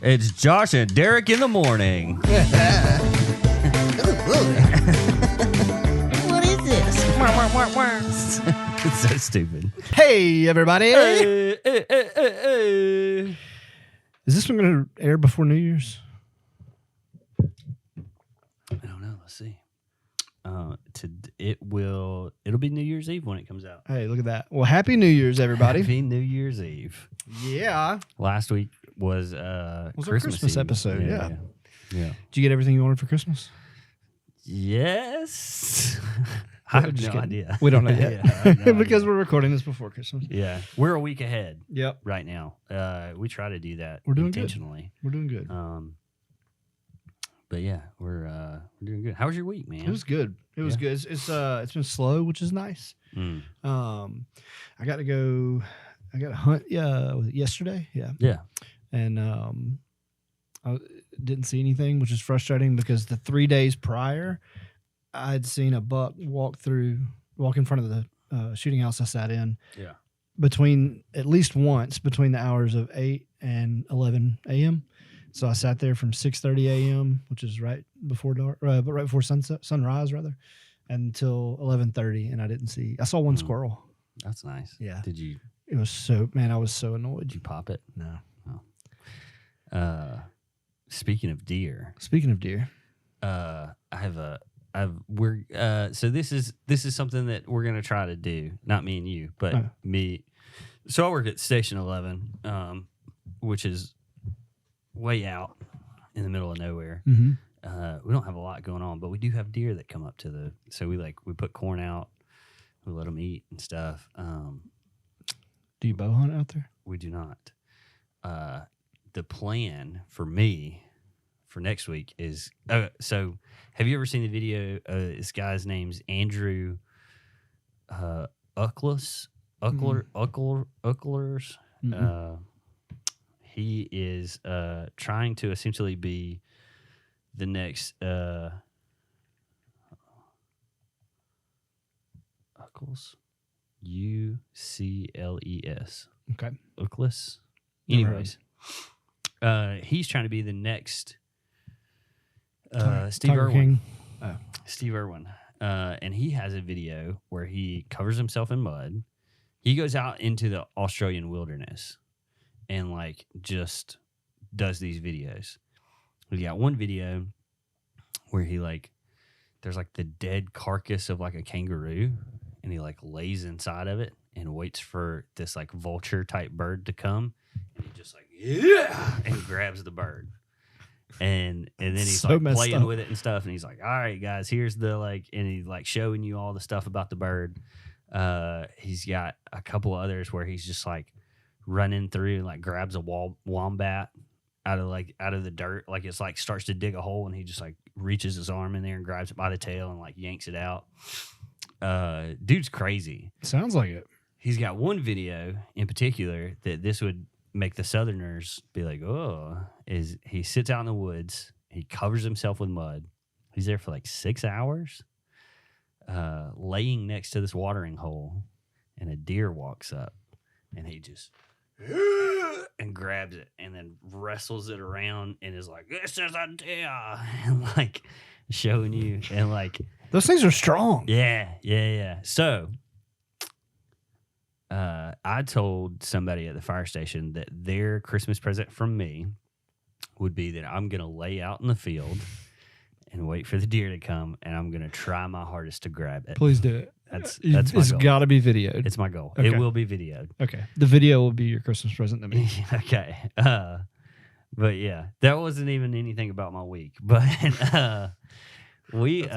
It's Josh and Derek in the morning. What is this? It's so stupid. Hey, everybody. Hey. Is this one going to air before New Year's? I don't know. Let's see. It'll be New Year's Eve when it comes out. Hey, look at that. Well, Happy New Year's, everybody. Happy New Year's Eve. Yeah. Last week was Our Christmas Christmas Eve. episode, yeah. Yeah. Did you get everything you wanted for Christmas? Yes. I have Just no kidding. idea. We don't know yet. Yeah, I have no because idea. we're recording this before Christmas. Yeah, we're a week ahead Yep. right now. We try to do that We're doing good. intentionally. We're doing good. But yeah, we're doing good. How was your week, man? It was good. It was good. It's been slow, which is nice. Mm. I got to hunt yesterday. Yeah. Yeah. And I didn't see anything, which is frustrating because the 3 days prior, I'd seen a buck walk in front of the shooting house I sat in. Yeah. At least once between the hours of 8 and 11 a.m. So I sat there from 6:30 a.m., which is right before dark, but right before sunrise rather, until 11:30, and I didn't see. I saw one squirrel. That's nice. Yeah. Did you? It was so, man, I was so annoyed. Did you pop it? No. Oh. Speaking of deer, Speaking of deer, so this is something that we're gonna try to do. Not me and you, but me. So I work at Station 11, which is way out in the middle of nowhere. mm-hmm. We don't have a lot going on, but we do have deer that come up to so we put corn out, we let them eat and stuff. Do you bow hunt out there? We do not. The plan for me for next week is, so have you ever seen the video? This guy's name's Andrew Ucklers. Mm-hmm. He is trying to essentially be the next Uckles, Ucles. Okay. Uckless. Never Anyways, he's trying to be the next Steve Tiger Irwin. King. Steve Irwin. And he has a video where he covers himself in mud. He goes out into the Australian wilderness and just does these videos. We got one video where he there's the dead carcass of a kangaroo, and he lays inside of it and waits for this vulture type bird to come, and he just and grabs the bird. And then he's So playing up. with it and stuff, and he's all right, guys, here's the and he's showing you all the stuff about the bird. He's got a couple others where he's just running through and grabs a wombat out of the dirt, it's starts to dig a hole, and he just reaches his arm in there and grabs it by the tail and yanks it out. Dude's crazy. Sounds like it. He's got one video in particular that this would make the Southerners be is he sits out in the woods, he covers himself with mud, he's there for 6 hours, laying next to this watering hole, and a deer walks up, and he just and grabs it and then wrestles it around and is this is a deer, and showing you, and Those things are strong. yeah. So I told somebody at the fire station that their Christmas present from me would be that I'm going to lay out in the field and wait for the deer to come, and I'm going to try my hardest to grab it. Please do it. That's my It's goal. got to be videoed. It's my goal. Okay. It will be videoed. Okay. The video will be your Christmas present to me. Okay. But yeah, that wasn't even anything about my week. But me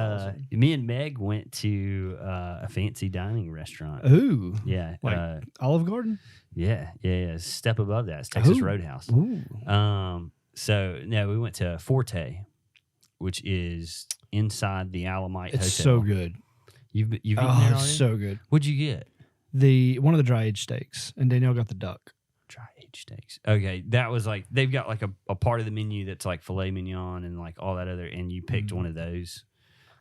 and Meg went to a fancy dining restaurant. Ooh. Yeah. Olive Garden? Yeah. Step above that. It's Texas Roadhouse. Ooh. So no, we went to Forte, which is inside the Alamite Hotel. It's so good. You've eaten there Oh, already? it's so good. What'd you get? One of the dry aged steaks, and Danielle got the duck. Dry aged steaks. Okay, that was they've got a part of the menu that's filet mignon and all that other, and you picked one of those,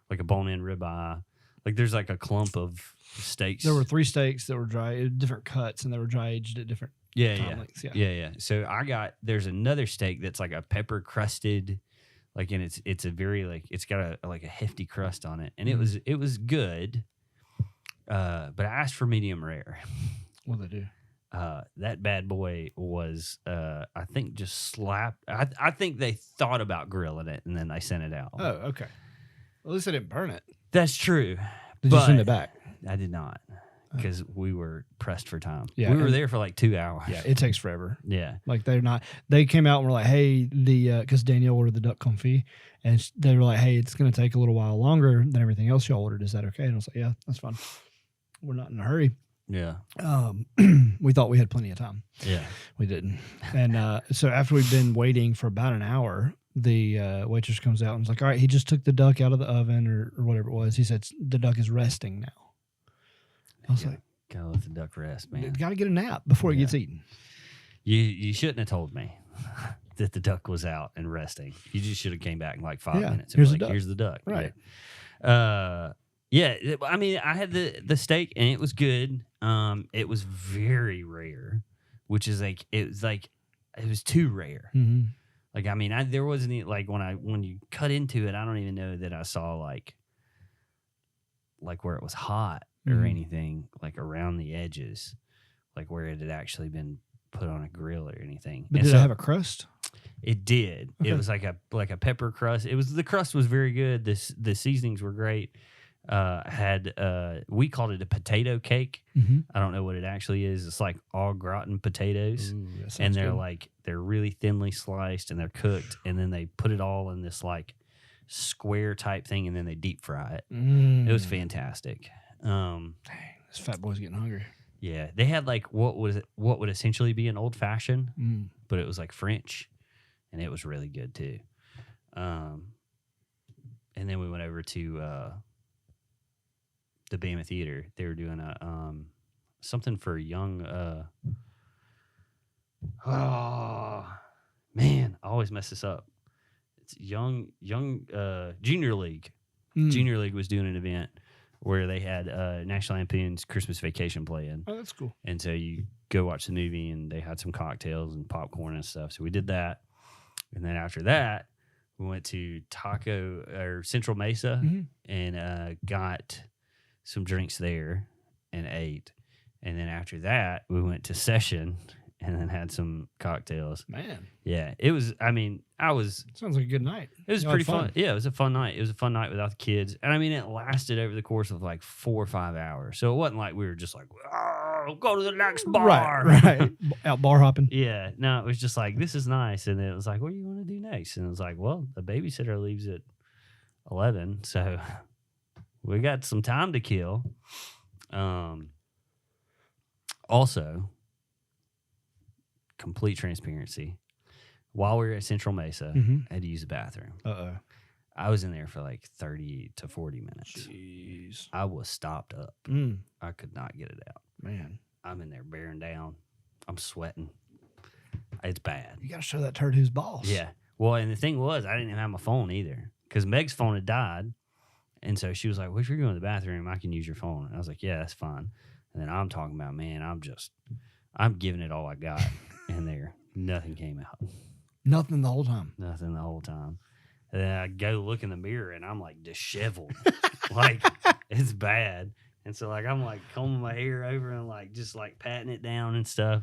a bone-in ribeye. There's a clump of steaks. There were 3 steaks that were dry, different cuts, and they were dry aged at different Yeah, time yeah. lengths. Yeah. Yeah. So there's another steak that's like a pepper crusted, like, and it's a very like, it's got a hefty crust on it, and it was good. But I asked for medium rare. What they do? That bad boy was, I think, just slapped. I think they thought about grilling it and then they sent it out. Oh, okay. Well, at least they didn't burn it. That's true. Did you send it back? I did not, because we were pressed for time. Yeah, we were there for like 2 hours. Yeah, it takes forever. Yeah. Like they came out and were like, hey, because Danielle ordered the duck confit, and they were like, hey, it's going to take a little while longer than everything else y'all ordered. Is that okay? And I was like, yeah, that's fine. We're not in a hurry. Yeah. We thought we had plenty of time. Yeah. We didn't. And so after we'd been waiting for about an hour, the waitress comes out and was like, all right, he just took the duck out of the oven or whatever it was. He said, the duck is resting now. I was like, gotta let the duck rest, man. Got to get a nap before it gets eaten. You shouldn't have told me that the duck was out and resting. You just should have came back in like 5 minutes. And Here's like, the duck. Here's the duck. Right. Yeah. I mean, I had the steak and it was good. It was very rare, which is like it was too rare. Mm-hmm. Like, I mean, there wasn't any, like when you cut into it, I don't even know that I saw like where it was hot or anything, like around the edges, like where it had actually been put on a grill or anything. But did it have a crust? It did. Okay. It was like a pepper crust. The crust was very good. The seasonings were great. We called it a potato cake. Mm-hmm. I don't know what it actually is. It's like au gratin potatoes. Ooh, and they're good. they're really thinly sliced and they're cooked, and then they put it all in this like square type thing, and then they deep fry it. It was fantastic. Dang, this fat boy's getting hungry. Yeah, they had like what would essentially be an old fashioned, but it was like French, and it was really good too. And then we went over to the Bama Theater. They were doing a something for young. Oh man, I always mess this up. It's young Junior League. Junior League was doing an event where they had National Lampoon's Christmas Vacation playing. Oh, that's cool. And so you go watch the movie, and they had some cocktails and popcorn and stuff. So we did that, and then after that, we went to Central Mesa and got some drinks there and ate. And then after that, we went to Session and then had some cocktails. Man. Yeah. It was, I mean, sounds like a good night. It was pretty fun. Yeah, it was a fun night. It was a fun night without the kids. And I mean, it lasted over the course of like 4 or 5 hours. So it wasn't like we were just like, oh, go to the next bar. Right. Out bar hopping. Yeah. No, it was just like, this is nice. And then it was like, what do you want to do next? And it was like, well, the babysitter leaves at 11. So we got some time to kill. Also, complete transparency. While we were at Central Mesa, I had to use the bathroom. Uh-oh. I was in there for like 30 to 40 minutes. Jeez. I was stopped up. I could not get it out. Man. I'm in there bearing down. I'm sweating. It's bad. You got to show that turd who's boss. Yeah. Well, and the thing was, I didn't even have my phone either, because Meg's phone had died. And so she was like, well, if you're going to the bathroom, I can use your phone. And I was like, yeah, that's fine. And then I'm talking about, man, I'm giving it all I got in there. Nothing came out. Nothing the whole time. Nothing the whole time. And then I go look in the mirror and I'm like disheveled. Like, it's bad. And so like I'm like combing my hair over and like just like patting it down and stuff.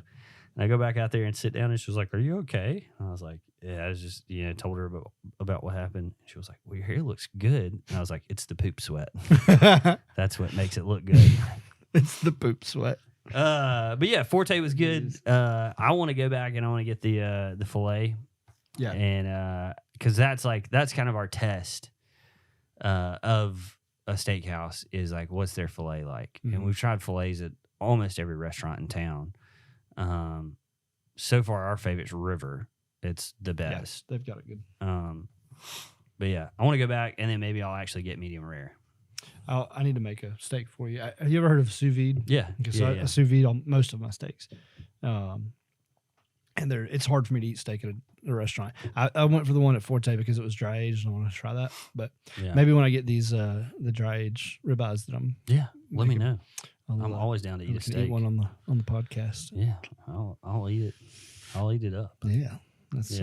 And I go back out there and sit down, and she was like, are you okay? And I was like, yeah, I was just, told her about what happened. She was like, well, your hair looks good. And I was like, it's the poop sweat. That's what makes it look good. It's the poop sweat. But yeah, Forte was good. I want to go back and I want to get the filet. Yeah. And because that's kind of our test of a steakhouse is like, what's their filet like? Mm-hmm. And we've tried filets at almost every restaurant in town. So far, our favorite's River. It's the best. Yes, they've got it good. But yeah, I want to go back, and then maybe I'll actually get medium rare. I need to make a steak for you. Have you ever heard of sous vide? Yeah. Because I sous vide on most of my steaks. And it's hard for me to eat steak at a restaurant. I went for the one at Forte because it was dry aged, and I want to try that. But maybe when I get these the dry aged ribeyes that I'm let me know. I'm always down to eat a steak. Eat one on the podcast. Yeah, I'll eat it. I'll eat it up. Yeah, that's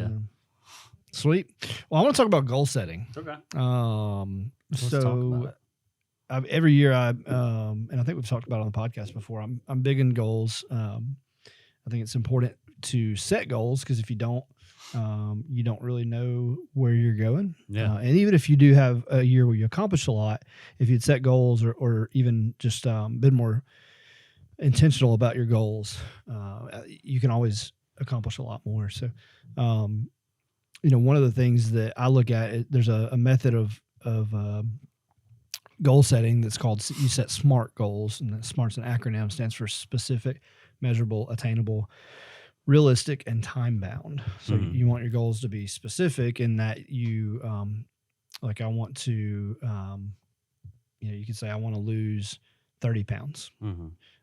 sweet. Well, I want to talk about goal setting. Okay. Let's talk about it. Every year and I think we've talked about it on the podcast before. I'm big in goals. I think it's important to set goals because if you don't really know where you're going. Yeah. And even if you do have a year where you accomplish a lot, if you'd set goals or even just been more intentional about your goals, you can always accomplish a lot more. So, one of the things that I look at, there's a method of goal setting that's called, you set SMART goals, and SMART's an acronym, stands for specific, measurable, attainable, realistic, and time bound. So you want your goals to be specific in that you, I want to, you could say I want to lose 30 pounds.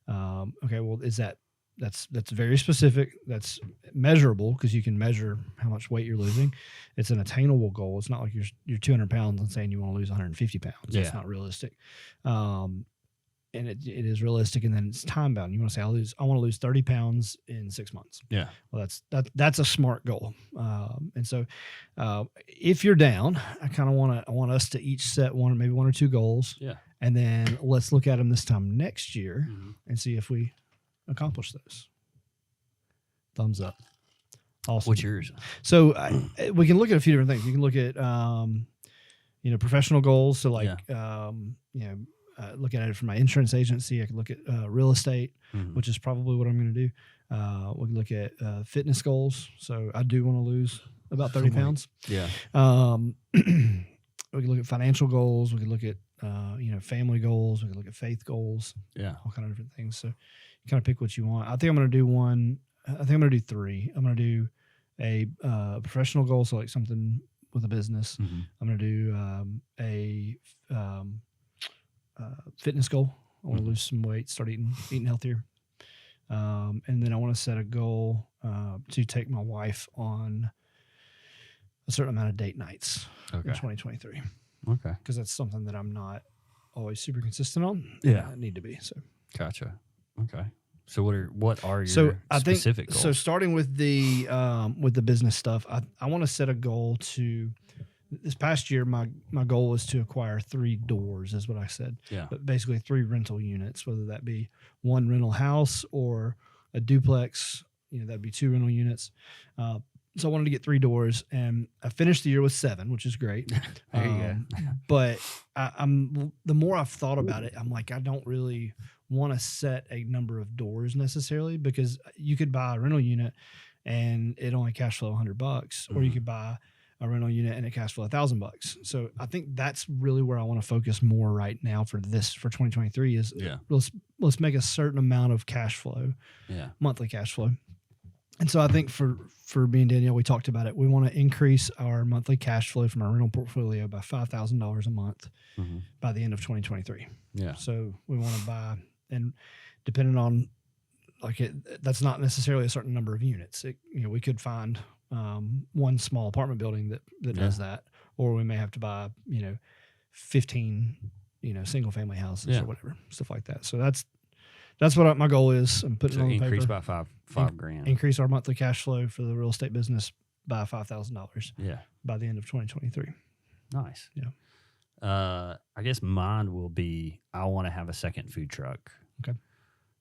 Okay, well, that's very specific. That's measurable because you can measure how much weight you're losing. It's an attainable goal. It's not like you're 200 pounds and saying you want to lose 150 pounds. Yeah. That's not realistic. And it is realistic, and then it's time bound. You want to say I want to lose 30 pounds in 6 months. Yeah. Well, that's a SMART goal. And so, if you're down, I want us to each set maybe one or two goals. Yeah. And then let's look at them this time next year and see if we accomplish those. Thumbs up. Awesome. What's yours? So we can look at a few different things. You can look at professional goals. So looking at it from my insurance agency, I could look at real estate, which is probably what I'm going to do. We can look at fitness goals. So I do want to lose about 30 pounds. Yeah. We can look at financial goals. We can look at family goals. We can look at faith goals. Yeah. All kind of different things. So you kind of pick what you want. I think I'm going to do one. I think I'm going to do three. I'm going to do a professional goal, so like something with a business. I'm going to do a fitness goal. I want to lose some weight, start eating healthier. And then I want to set a goal to take my wife on a certain amount of date nights in 2023. Okay. Because that's something that I'm not always super consistent on. Yeah. I need to be. So Gotcha. Okay. So what are your I specific think, goals? So starting with the business stuff, I want to set a goal to. This past year, my goal was to acquire 3 doors, is what I said. Yeah. But basically 3 rental units, whether that be one rental house or a duplex, that'd be 2 rental units. So I wanted to get 3 doors, and I finished the year with 7, which is great. There you go. But the more I've thought about it, I'm like, I don't really want to set a number of doors necessarily, because you could buy a rental unit and it only cash flow $100, or you could buy a rental unit and it cash flow $1,000. So I think that's really where I want to focus more right now for 2023 is let's make a certain amount of cash flow, monthly cash flow. And so I think for me and Danielle, we talked about it. We want to increase our monthly cash flow from our rental portfolio by $5,000 a month by the end of 2023. Yeah. So we want to buy, and depending on that's not necessarily a certain number of units. We could find one small apartment building that does that, or we may have to buy 15 single family houses or whatever, stuff like that. So that's what my goal is. I'm putting it on the increase paper. by five grand. Increase our monthly cash flow for the real estate business by $5,000. Yeah. By the end of 2023. Nice. Yeah. I guess mine will be, I want to have a second food truck. Okay.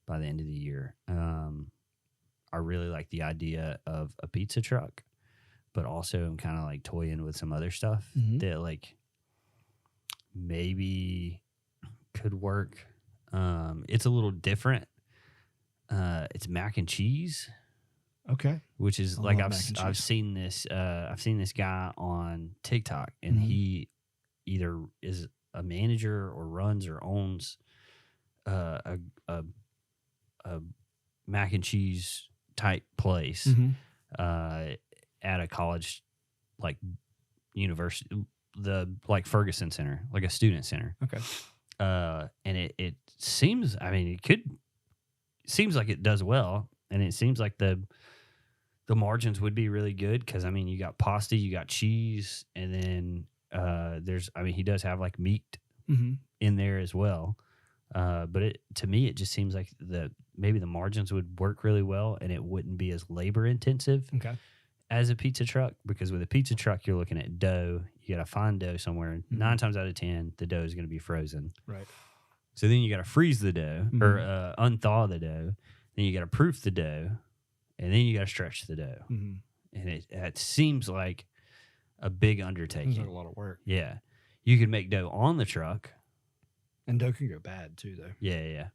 By the end of the year. I really like the idea of a pizza truck, but also I'm kind of like toying with some other stuff that maybe could work. It's a little different. It's mac and cheese. Okay. Which is I've seen this guy on TikTok, and he either is a manager or runs or owns a mac and cheese type place at a college, university, the Ferguson Center, like a student center. Okay. And it seems, seems like it does well, and it seems like the margins would be really good because you got pasta, you got cheese, and then he does have meat in there as well. But to me, it just seems like maybe the margins would work really well, and it wouldn't be as labor intensive Okay. as a pizza truck. Because with a pizza truck, you're looking at dough. You got to find dough somewhere. Mm-hmm. 9 times out of 10, the dough is going to be frozen. Right. So then you got to freeze the dough Mm-hmm. or unthaw the dough. Then you got to proof the dough, and then you got to stretch the dough. Mm-hmm. And it seems like a big Seems undertaking. like a lot of work. Yeah, you could make dough on the truck. And dough can go bad too, though. Yeah.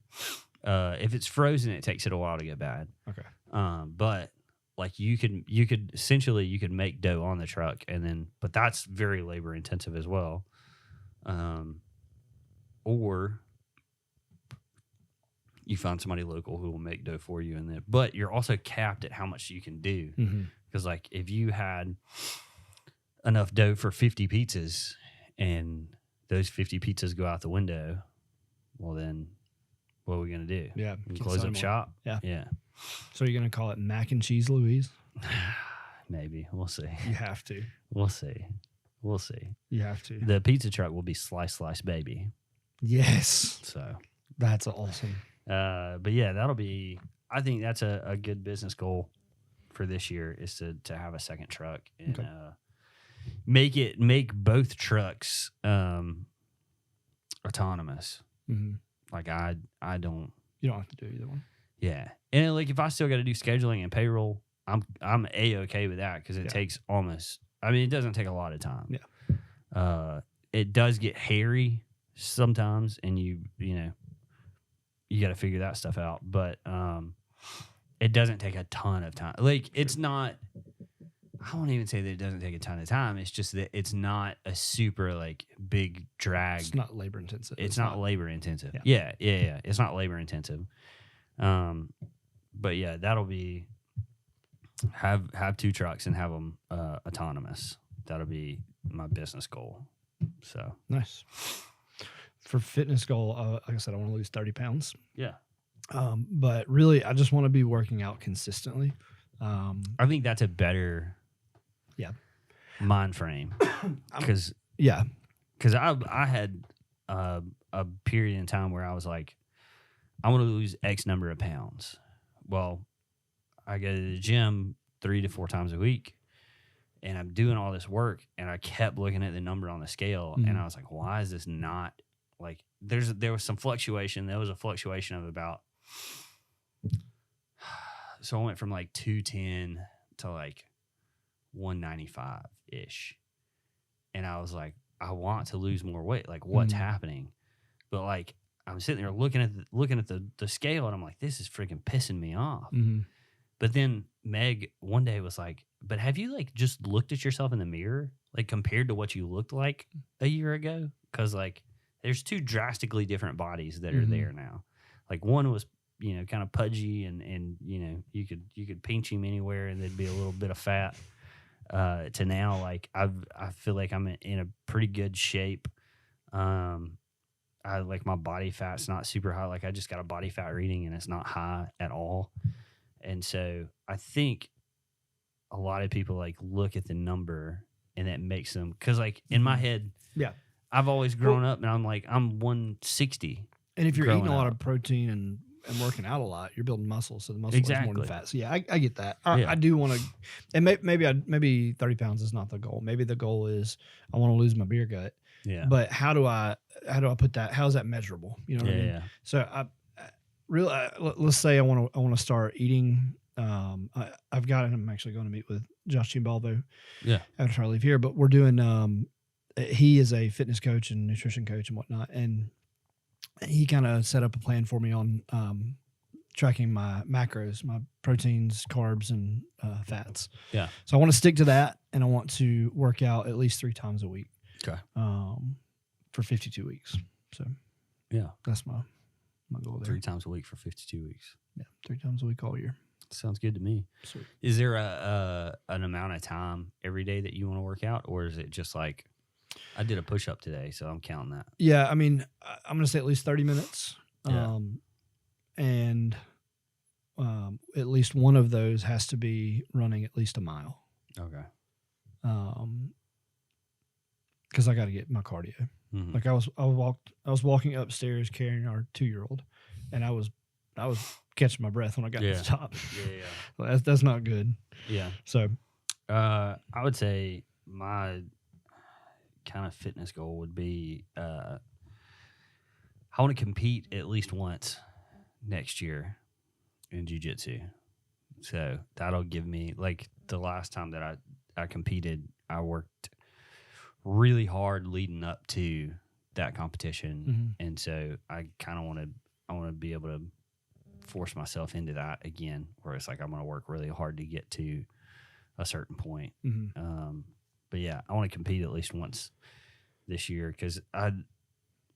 If it's frozen, it takes it a while to get bad. Okay. But like you could essentially make dough on the truck, and then but that's very labor intensive as well. Or you find somebody local who will make dough for you, and then but you're also capped at how much you can do, because like if you had enough dough for 50 pizzas and those 50 pizzas go out the window, well then what are we gonna do? Yeah. We close up shop. Yeah. So you're gonna call it mac and cheese Louise? Maybe. We'll see. You have to. We'll see. You have to. The pizza truck will be slice baby. Yes. So That's awesome. but yeah, that'll be, I think that's a good business goal for this year, is to have a second truck and make both trucks autonomous. Mm-hmm. Like I don't. You don't have to do either one. Yeah, and like if I still got to do scheduling and payroll, I'm A-okay with that, because it takes almost. I mean, it doesn't take a lot of time. Yeah. It does get hairy sometimes, and you got to figure that stuff out. But it doesn't take a ton of time. Like it's not. I won't even say that it doesn't take a ton of time. It's just that it's not a super like big drag. It's not labor intensive. It's not labor intensive. Yeah. Yeah. It's not labor intensive. But yeah, that'll be have 2 trucks and have them autonomous. That'll be my business goal. So nice. For fitness goal, like I said, I want to lose 30 pounds. Yeah. But really, I just want to be working out consistently. I think that's a better mind frame, because I had a period in time where I was like, I want to lose X number of pounds. Well, I go to the gym 3 to 4 times a week, and I'm doing all this work, and I kept looking at the number on the scale, and I was like, why is this not like? There was some fluctuation. There was a fluctuation of about. So I went from like 210 to like 195 ish, and I was like, I want to lose more weight. Like, what's happening? But like, I'm sitting there looking at the scale, and I'm like, this is freaking pissing me off. Mm-hmm. But then Meg one day was like, but have you like just looked at yourself in the mirror, like compared to what you looked like a year ago? Because like, there's 2 drastically different bodies that are there now. Like one was, kind of pudgy, and you could pinch him anywhere and there'd be a little bit of fat. To now, like I feel like I'm in a pretty good shape. I like my body fat's not super high. Like I just got a body fat reading, and it's not high at all. And so I think a lot of people like look at the number, and that makes them, because like in my head, I've always grown up, and I'm like, I'm 160. And if you're eating a lot of protein and working out a lot, you're building muscle, so the muscle is more than fat. So yeah, I get that. I do want to, and maybe 30 pounds is not the goal. Maybe the goal is I want to lose my beer gut. Yeah. But how do I put that? How is that measurable? You know what I mean? Yeah. So let's say I want to start eating. I'm actually going to meet with Josh Chimbalvo. Yeah. After I leave here, but we're doing. He is a fitness coach and nutrition coach and whatnot, and he kind of set up a plan for me on tracking my macros, my proteins, carbs, and fats. Yeah. So I want to stick to that, and I want to work out at least 3 times a week. Okay. For 52 weeks. So yeah, that's my goal there. 3 times a week for 52 weeks. Yeah, 3 times a week all year. Sounds good to me. Sweet. Is there an amount of time every day that you want to work out, or is it just like, I did a push-up today, so I'm counting that? Yeah, I mean, I'm going to say at least 30 minutes. Yeah. And at least one of those has to be running at least a mile. Okay. because I got to get my cardio. Mhm. Like I was walking upstairs carrying our 2-year-old, and I was catching my breath when I got to Yeah. the top. Yeah. Well, that's not good. Yeah. So I would say my kind of fitness goal would be I want to compete at least once next year in jiu-jitsu. So that'll give me, like, the last time that I competed, I worked really hard leading up to that competition. And so I kind of want to be able to force myself into that again, where it's like I'm going to work really hard to get to a certain point. But yeah, I want to compete at least once this year, because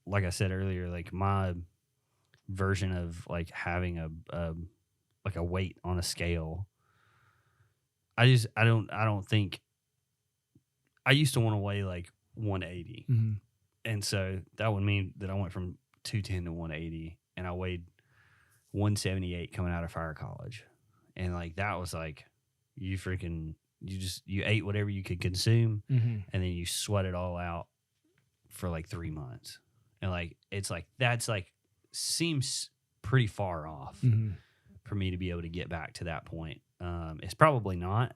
like I said earlier, like my version of like having a weight on a scale, I don't think I used to want to weigh like 180. And so that would mean that I went from 210 to 180, and I weighed 178 coming out of fire college. And like that was like you ate whatever you could consume, and then you sweat it all out for like 3 months. And like it's like that's like seems pretty far off for me to be able to get back to that point. It's probably not,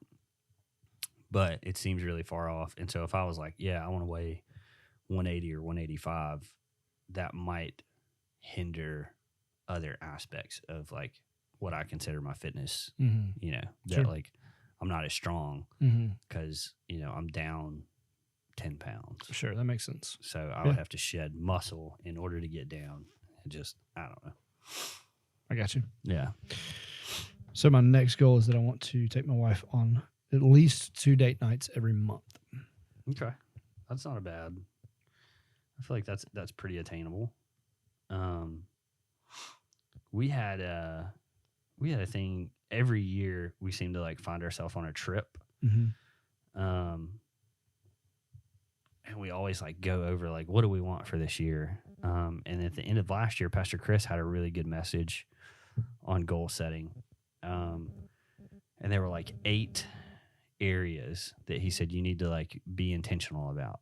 but it seems really far off. And so if I was like, yeah, I want to weigh 180 or 185, that might hinder other aspects of like what I consider my fitness. You know, that like I'm not as strong because I'm down 10 pounds. Sure, that makes sense. So I would have to shed muscle in order to get down. And just, I don't know. I got you. Yeah. So my next goal is that I want to take my wife on at least 2 date nights every month. Okay. That's not a bad. I feel like that's pretty attainable. We had a thing every year. We seem to like find ourselves on a trip. And we always like go over like, what do we want for this year? And at the end of last year, Pastor Chris had a really good message on goal setting. And there were like 8 areas that he said you need to like be intentional about.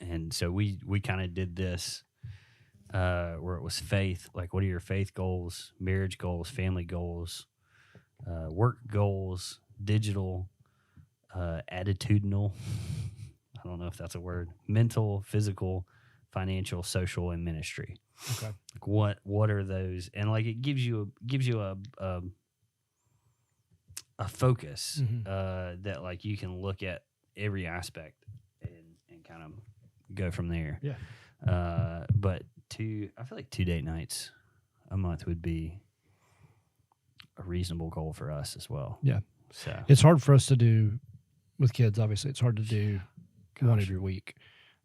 And so we kind of did this where it was faith, like what are your faith goals, marriage goals, family goals, work goals, digital, attitudinal, I don't know if that's a word, mental, physical, financial, social, and ministry. Okay. Like what are those? And like it gives you a focus that like you can look at every aspect and kind of go from there. Yeah. But I feel like 2 date nights a month would be a reasonable goal for us as well. Yeah. So it's hard for us to do with kids. Obviously, it's hard to do one every week.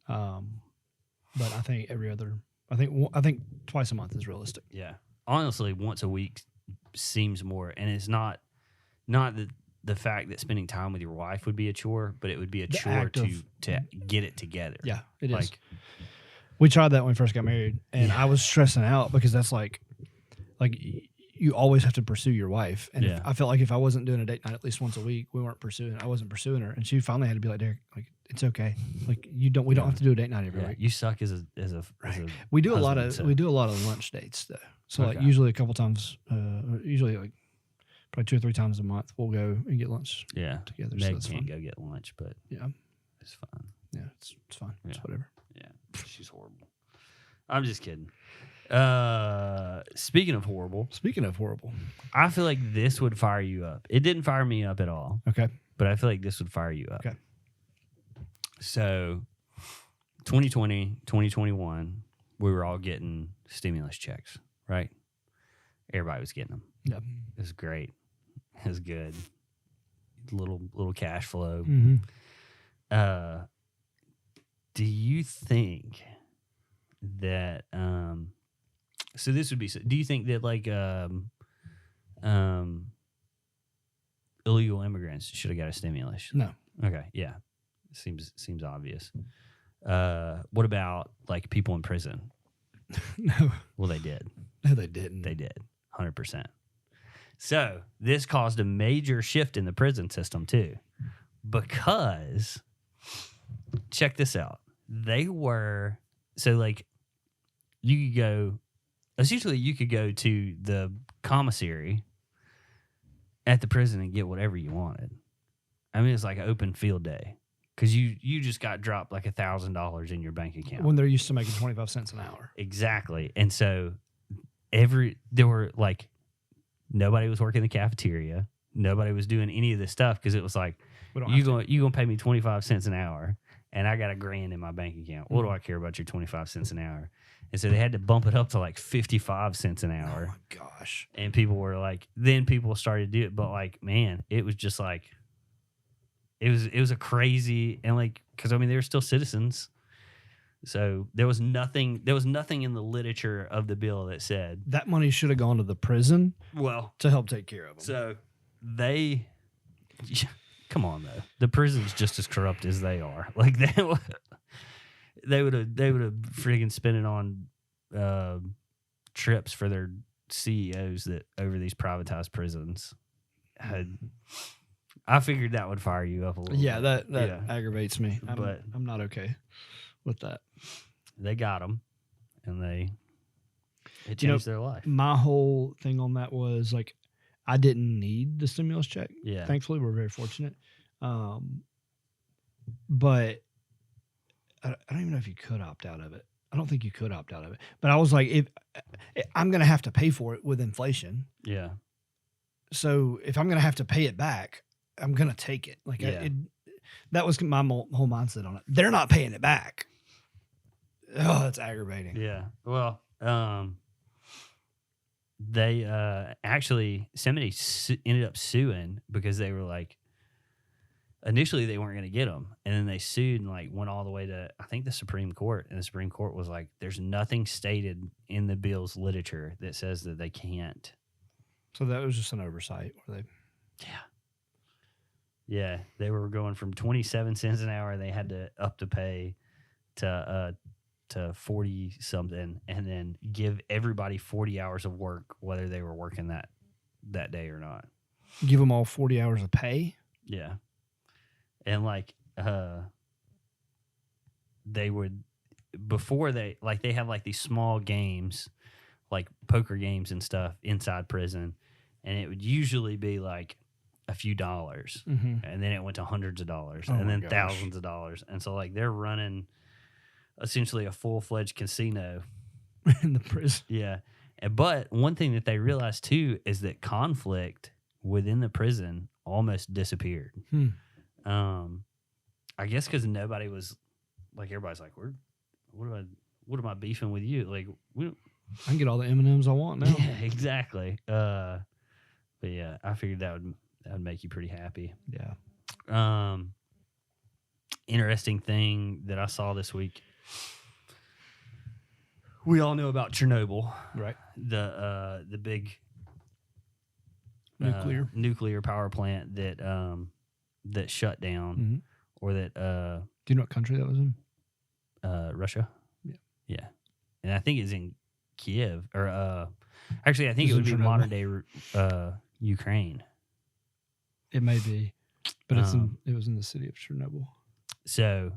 But I think I think twice a month is realistic. Yeah. Honestly, once a week seems more, and it's not the fact that spending time with your wife would be a chore, but it would be a chore to get it together. Yeah, it is. Like, we tried that when we first got married, and I was stressing out because that's like you always have to pursue your wife. And I felt like if I wasn't doing a date night at least once a week, I wasn't pursuing her. And she finally had to be like, Derek, like, it's okay. Like we don't have to do a date night every week. You suck as a we do husband, we do a lot of lunch dates though. So like usually a couple times, usually like probably 2 or 3 times a month we'll go and get lunch together. Meg can't go get lunch, but it's fine. Yeah, it's fine. It's whatever. Yeah, she's horrible. I'm just kidding. Speaking of horrible, I feel like this would fire you up. It didn't fire me up at all. Okay. But I feel like this would fire you up. Okay. So 2020, 2021, we were all getting stimulus checks, right? Everybody was getting them. Yep. It was great. It was good. Little cash flow. Do you think that so this would be, do you think that like illegal immigrants should have got a stimulus? No. Okay, yeah. Seems obvious. What about like people in prison? No. Well, they did. No, they didn't. They did. 100%. So this caused a major shift in the prison system too, because check this out. They were so like you could go. Essentially, you could go to the commissary at the prison and get whatever you wanted. I mean, it's like an open field day because you just got dropped like $1,000 in your bank account When they're used to making 25 cents an hour. Exactly, and so there were like nobody was working the cafeteria. Nobody was doing any of this stuff because it was like you gonna pay me 25 cents an hour, and I got $1,000 in my bank account. What do I care about your 25 cents an hour? And so they had to bump it up to like 55 cents an hour. Oh my gosh! And people were like, then people started to do it, but like, man, it was just like, it was a crazy and like, because I mean they were still citizens, so there was nothing in the literature of the bill that said that money should have gone to the prison. Well, to help take care of them. So come on though, the prison's just as corrupt as they are. Like they would have freaking spent it on trips for their CEOs that over these privatized prisons. I figured that would fire you up a little. Yeah, bit. that aggravates me. But I'm not okay with that. They got them, and it changed their life. My whole thing on that was like, I didn't need the stimulus check. Yeah, thankfully we're very fortunate. But I don't even know if you could opt out of it. I don't think you could opt out of it. But I was like, if I'm going to have to pay for it with inflation. Yeah. So if I'm going to have to pay it back, I'm going to take it. Like that was my whole mindset on it. They're not paying it back. Oh, that's aggravating. Yeah. Well, they actually somebody ended up suing because they were like, initially they weren't going to get them, and then they sued and like went all the way to I think the Supreme Court, and the Supreme Court was like, "There's nothing stated in the bill's literature that says that they can't." So that was just an oversight, were they? Yeah, they were going from 27 cents an hour. They had to up the pay to 40 something, and then give everybody 40 hours of work, whether they were working that day or not. Give them all 40 hours of pay. Yeah. And like they would before they have like these small games like poker games and stuff inside prison, and it would usually be like a few dollars, and then it went to hundreds of dollars, and then thousands of dollars, and so like they're running essentially a full-fledged casino in the prison. Yeah. But one thing that they realized too is that conflict within the prison almost disappeared. I guess because nobody was like, everybody's like, what am I beefing with you? Like, I can get all the M&Ms I want now. Yeah, exactly. But yeah, I figured that would make you pretty happy. Yeah. Interesting thing that I saw this week. We all know about Chernobyl, right? The big nuclear power plant that shut down, or that. Do you know what country that was in? Russia. Yeah, and I think it's in Kiev, or actually, I think It's it would be Chernobyl. modern day Ukraine. It may be, but it was in the city of Chernobyl. So,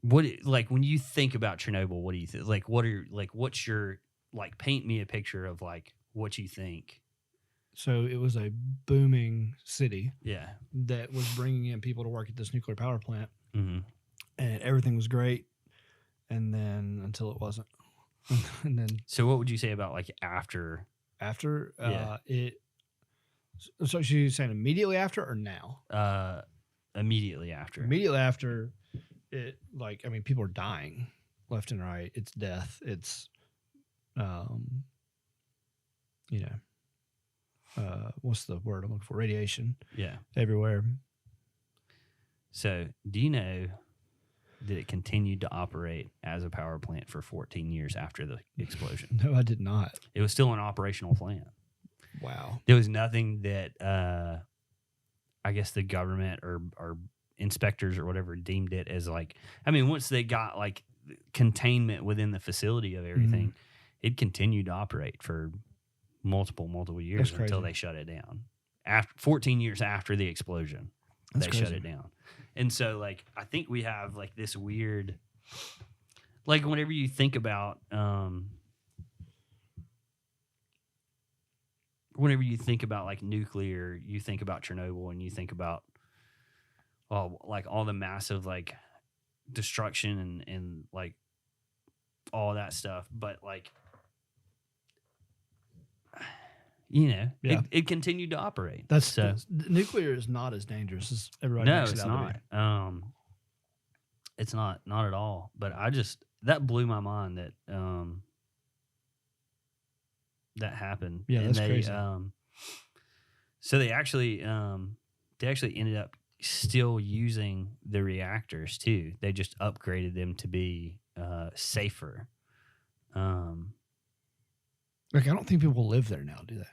when you think about Chernobyl, what do you think? Like, what's your paint me a picture of like what you think? So it was a booming city. Yeah. That was bringing in people to work at this nuclear power plant, and everything was great, and then until it wasn't, and then. So what would you say about like after? After Yeah. So she's saying immediately after or now? Immediately after. Immediately after, it people are dying left and right. It's death. It's, what's the word I'm looking for? Radiation. Yeah. Everywhere. So do you know that it continued to operate as a power plant for 14 years after the explosion? No, I did not. It was still an operational plant. Wow. There was nothing that I guess the government or inspectors or whatever deemed it as like, I mean, once they got like containment within the facility of everything, it continued to operate for multiple years until they shut it down. After 14 years after the explosion. That's they crazy. shut it down. And so, like, I think we have like this weird, like, whenever you think about, like nuclear, you think about Chernobyl, and you think about, like all the massive like destruction and like all that stuff. But like, you know, Yeah. it continued to operate. That's so nuclear is not as dangerous as everybody no, makes it it's out not. to be. It's not at all. But that blew my mind that that happened. Yeah, and that's they, crazy. So they actually ended up still using the reactors too. They just upgraded them to be safer. Like, I don't think people live there now, do they?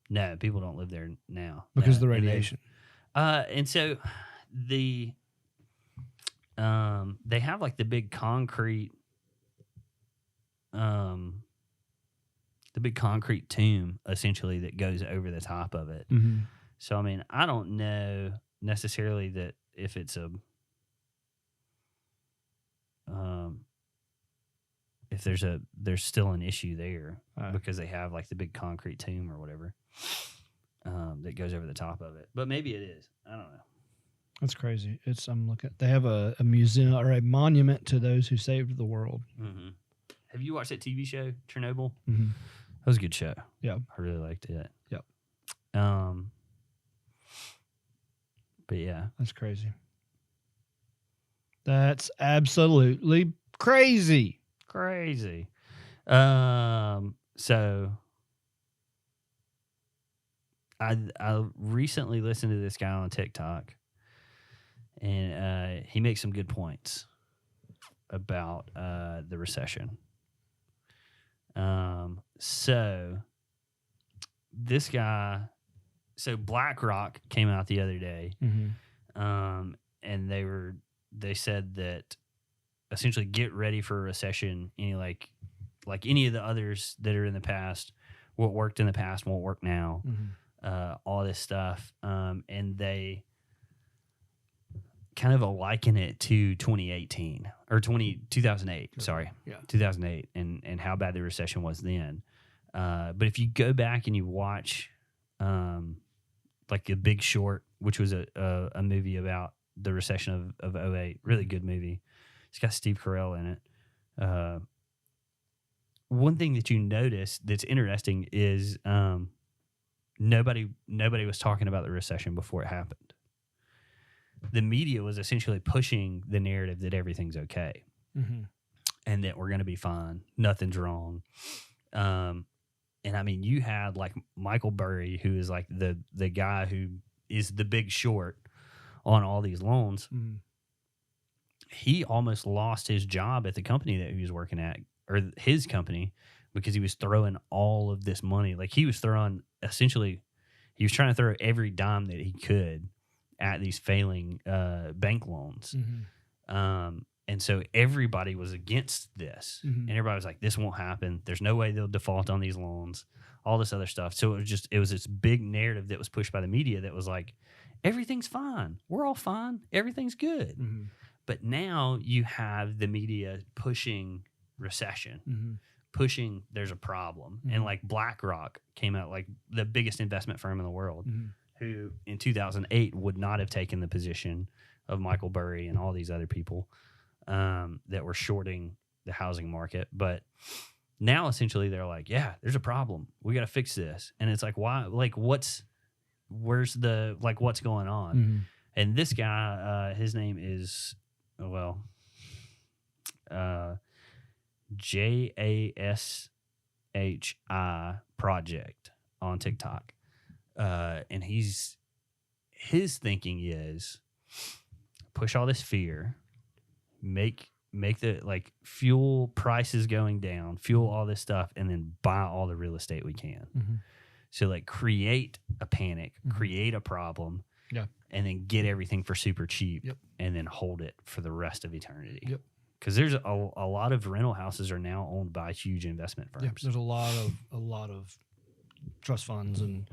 No, people don't live there now Because of the And radiation. and so they have like the big concrete tomb essentially that goes over the top of it. Mm-hmm. So I mean, I don't know necessarily that if it's a if there's still an issue there because they have like the big concrete tomb or whatever that goes over the top of it. But maybe it is. I don't know. That's crazy. I'm looking. They have a museum or a monument to those who saved the world. Mm-hmm. Have you watched that TV show Chernobyl? Mm-hmm. That was a good show. Yeah, I really liked it. Yep. But yeah, that's crazy. That's absolutely crazy. Crazy. So I recently listened to this guy on TikTok, and he makes some good points about the recession. So this guy, so BlackRock came out the other day, and they said that essentially get ready for a recession. Like any of the others that are in the past, what worked in the past won't work now. All this stuff, and they kind of liken it to 2018 or 2008. Sorry, 2008, and how bad the recession was then. But if you go back and you watch, like The Big Short, which was a movie about the recession of 2008, really good movie. It's got Steve Carell in it. One thing that you notice that's interesting is nobody was talking about the recession before it happened. The media was essentially pushing the narrative that everything's okay and that we're going to be fine, nothing's wrong. And I mean, you had like Michael Burry, who is like the guy who is the Big Short on all these loans. He almost lost his job at the company that he was working at, or his company, because he was throwing all of this money. Like he was trying to throw every dime that he could at these failing bank loans. And so everybody was against this. And everybody was like, this won't happen. There's no way they'll default on these loans, all this other stuff. So it was this big narrative that was pushed by the media that was like, everything's fine. We're all fine. Everything's good. But now you have the media pushing recession, pushing there's a problem. And like BlackRock came out, like the biggest investment firm in the world, who in 2008 would not have taken the position of Michael Burry and all these other people that were shorting the housing market. But now essentially they're like, yeah, there's a problem. We got to fix this. And it's like, why? Like, what's going on? And this guy, his name is, JASHI Project on TikTok. And his thinking is push all this fear, make the like fuel prices going down, fuel all this stuff, and then buy all the real estate we can. So like create a panic, create a problem, and then get everything for super cheap, and then hold it for the rest of eternity. Because there's a lot of rental houses are now owned by huge investment firms. There's a lot of trust funds and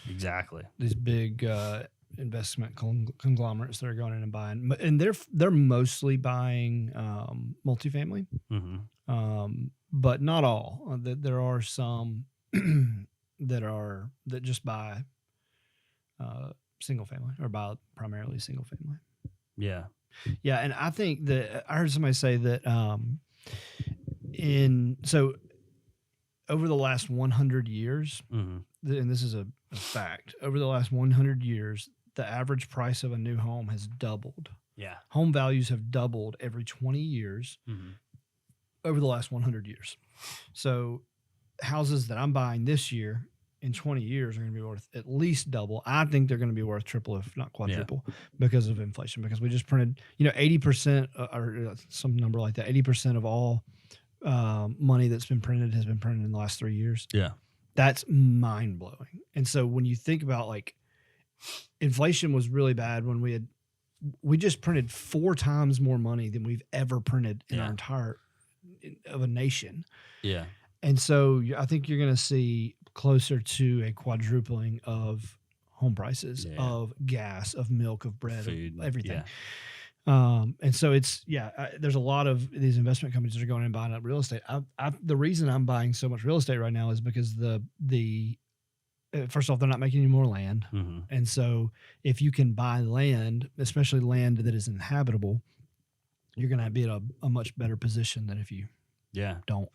exactly these big investment conglomerates that are going in and buying, and they're mostly buying multifamily, but not all. There are some that just buy single family or buy primarily single family. Yeah. Yeah, and I think that I heard somebody say that over the last 100 years, and this is a fact, over the last 100 years, the average price of a new home has doubled. Yeah. Home values have doubled every 20 years over the last 100 years. So houses that I'm buying this year in 20 years are going to be worth at least double. I think they're going to be worth triple, if not quadruple, because of inflation, because we just printed, 80% or some number like that, 80% of all money that's been printed has been printed in the last 3 years. Yeah. That's mind blowing. And so when you think about like inflation was really bad when we just printed 4 times more money than we've ever printed in our entire of a nation. Yeah. And so I think you're going to see closer to a quadrupling of home prices, of gas, of milk, of bread, food, of everything. And so there's a lot of these investment companies that are going and buying up real estate. The reason I'm buying so much real estate right now is because first off, they're not making any more land. And so if you can buy land, especially land that is inhabitable, you're going to be at a much better position than if you don't.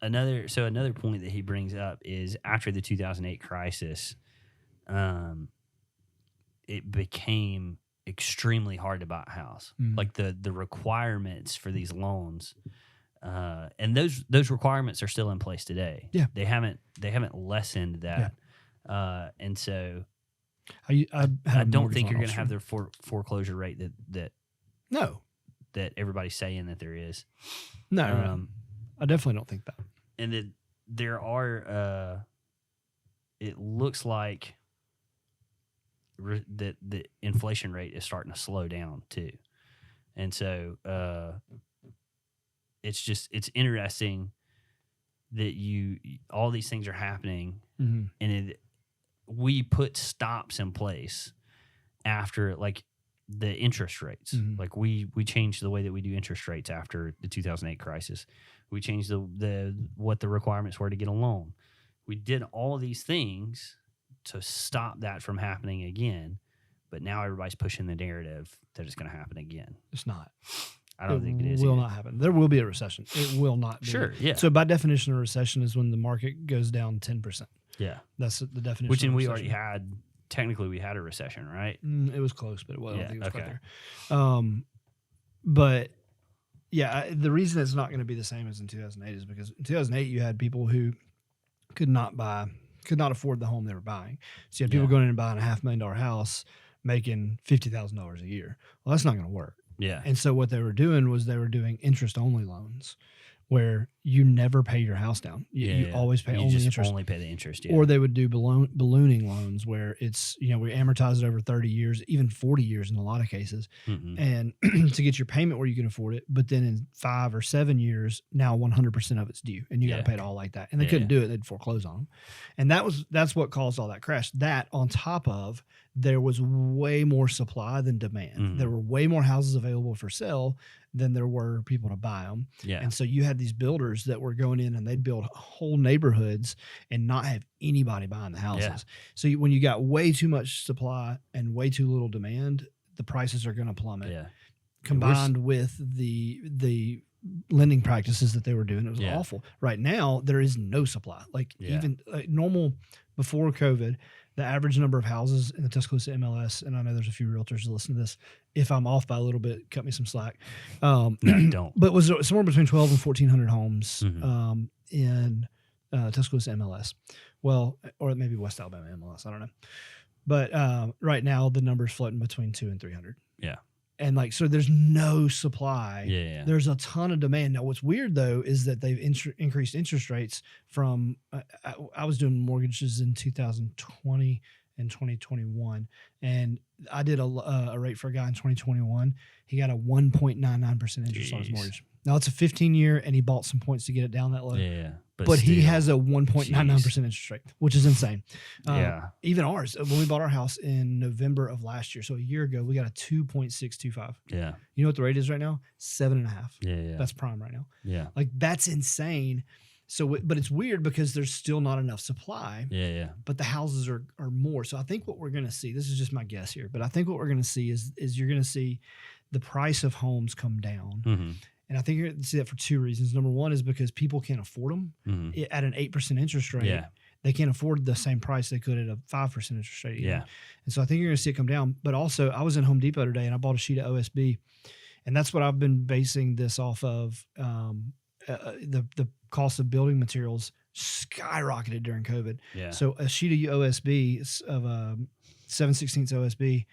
Another point that he brings up is after the 2008 crisis, it became extremely hard to buy a house. Like the requirements for these loans, and those requirements are still in place today. Yeah, they haven't lessened that. And so I don't think you're going to have the foreclosure rate that everybody's saying that there is. No, I definitely don't think that. And that there are, it looks like that the inflation rate is starting to slow down too. And so it's interesting that all these things are happening, and we put stops in place after like the interest rates. Like we changed the way that we do interest rates after the 2008 crisis. We changed what the requirements were to get a loan. We did all of these things to stop that from happening again, but now everybody's pushing the narrative that it's going to happen again. It's not. I don't think it is. It will not happen. There will be a recession. It will not be. Sure, yeah. So by definition, a recession is when the market goes down 10%. Yeah. That's the definition. Which we already had. Technically, we had a recession, right? It was close, but I don't think it was quite there. But yeah, the reason it's not going to be the same as in 2008 is because in 2008 you had people who could not afford the home they were buying. So you had people going in and buying a $500,000 house, making $50,000 a year. Well, that's not going to work. Yeah. And so what they were doing was they were doing interest-only loans where you never pay your house down. You always pay only interest. Only pay the interest. Yeah. Or they would do ballooning loans where it's, we amortize it over 30 years, even 40 years in a lot of cases, and to get your payment where you can afford it. But then in 5 or 7 years, now 100% of it's due, and you got to pay it all like that. And they couldn't do it; they'd foreclose on them. And that's what caused all that crash. That on top of there was way more supply than demand. There were way more houses available for sale than there were people to buy them. Yeah. And so you had these builders that were going in and they'd build whole neighborhoods and not have anybody buying the houses. Yeah. So when you got way too much supply and way too little demand, the prices are going to plummet. Yeah. Combined with the lending practices that they were doing, it was awful. Right now, there is no supply. Even normal before COVID, the average number of houses in the Tuscaloosa MLS, and I know there's a few realtors that listen to this. If I'm off by a little bit, cut me some slack. No, don't. But was somewhere between 12 and 1,400 homes in Tuscaloosa MLS. Well, or maybe West Alabama MLS. I don't know. But right now, the number's floating between 200 and 300. Yeah. And so there's no supply. Yeah. There's a ton of demand. Now, what's weird, though, is that they've increased interest rates from I was doing mortgages in 2020 and 2021. And I did a rate for a guy in 2021. He got a 1.99% interest on his mortgage. Now, it's a 15-year, and he bought some points to get it down that low. Yeah. But he still, has a 1.99% interest rate, which is insane. Yeah. Even ours, when we bought our house in November of last year, so a year ago, we got a 2.625. Yeah. You know what the rate is right now? 7.5. Yeah. That's prime right now. Yeah. Like, that's insane. So, but it's weird because there's still not enough supply. Yeah. But the houses are more. So I think what we're going to see, this is just my guess here, but I think what we're going to see is you're going to see the price of homes come down. Mm-hmm. And I think you're going to see that for two reasons. Number one is because people can't afford them at an 8% interest rate. Yeah. They can't afford the same price they could at a 5% interest rate. Yeah. And so I think you're going to see it come down. But also, I was in Home Depot today and I bought a sheet of OSB. And that's what I've been basing this off of. The cost of building materials skyrocketed during COVID. Yeah. So a sheet of OSB of 7/16 OSB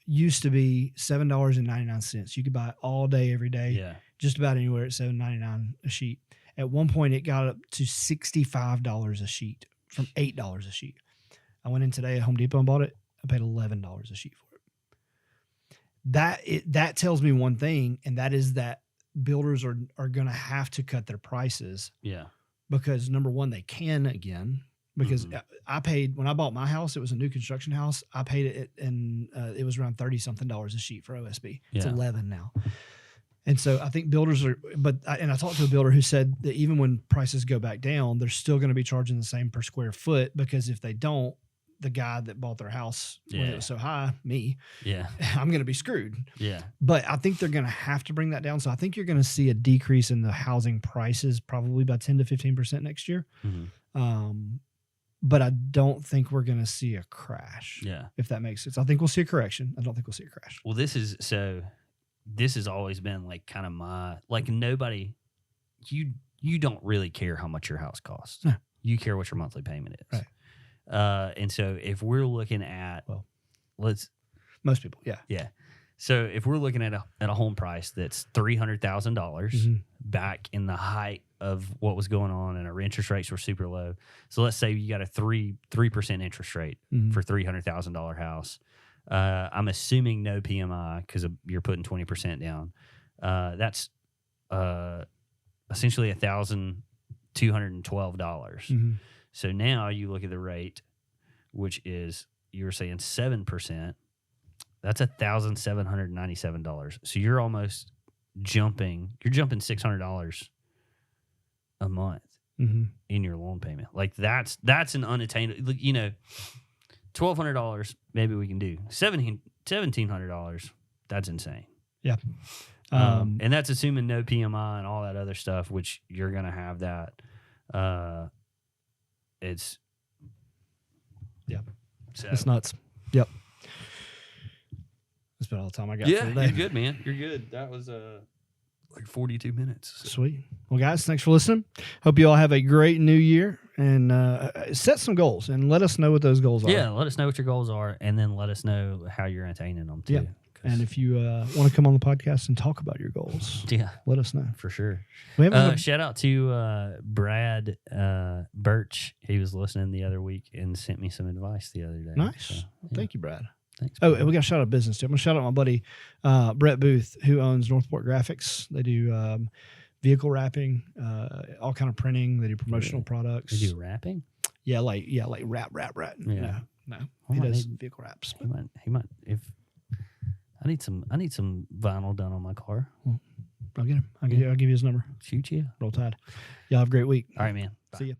used to be $7.99. You could buy it all day, every day. Yeah. Just about anywhere at $7.99 a sheet. At one point, it got up to $65 a sheet from $8 a sheet. I went in today at Home Depot and bought it. I paid $11 a sheet for it. That tells me one thing, and that is that builders are going to have to cut their prices. Yeah. Because number one, they can again. Because I paid, when I bought my house, it was a new construction house. I paid it, and it was around $30-something a sheet for OSB. It's 11 now. And so I think builders are, and I talked to a builder who said that even when prices go back down, they're still going to be charging the same per square foot, because if they don't, the guy that bought their house when it was so high, me, I'm going to be screwed. Yeah. But I think they're going to have to bring that down. So I think you're going to see a decrease in the housing prices probably by 10 to 15% next year. Mm-hmm. But I don't think we're going to see a crash. Yeah. If that makes sense. I think we'll see a correction. I don't think we'll see a crash. Well, this has always been like kind of nobody, you don't really care how much your house costs. No. You care what your monthly payment is. Right. And so if we're looking at, most people, yeah. So if we're looking at a home price that's $300,000 back in the height of what was going on, and our interest rates were super low. So let's say you got a 3% interest rate for $300,000 house. I'm assuming no PMI because you're putting 20% down. That's essentially $1,212. So now you look at the rate, which is, you were saying 7%. That's $1,797. So you're almost jumping $600 a month in your loan payment. Like that's an unattainable. $1,200 maybe we can do. $1,700. That's insane. Yeah. And that's assuming no PMI and all that other stuff, which you're gonna have that. It's nuts. Yep. That's about all the time I got for today. You're good, man. You're good. That was like 42 minutes. So. Sweet. Well, guys, thanks for listening. Hope you all have a great new year, and set some goals and let us know what those goals are. Yeah, let us know what your goals are, and then let us know how you're attaining them too. Yeah. And if you want to come on the podcast and talk about your goals, let us know. For sure. We have shout out to Brad Birch. He was listening the other week and sent me some advice the other day. Nice. So, Thank you, Brad. Thanks. Oh, and we got to shout out business too. I'm going to shout out my buddy Brett Booth, who owns Northport Graphics. They do vehicle wrapping, all kind of printing. They do promotional products. They do wrapping? Yeah, like wrap. Yeah. No. He does vehicle wraps. He might if I need some vinyl done on my car. Well, I'll get him. I'll give you his number. Shoot you. Roll Tide. Y'all have a great week. All right, man. Bye. See ya.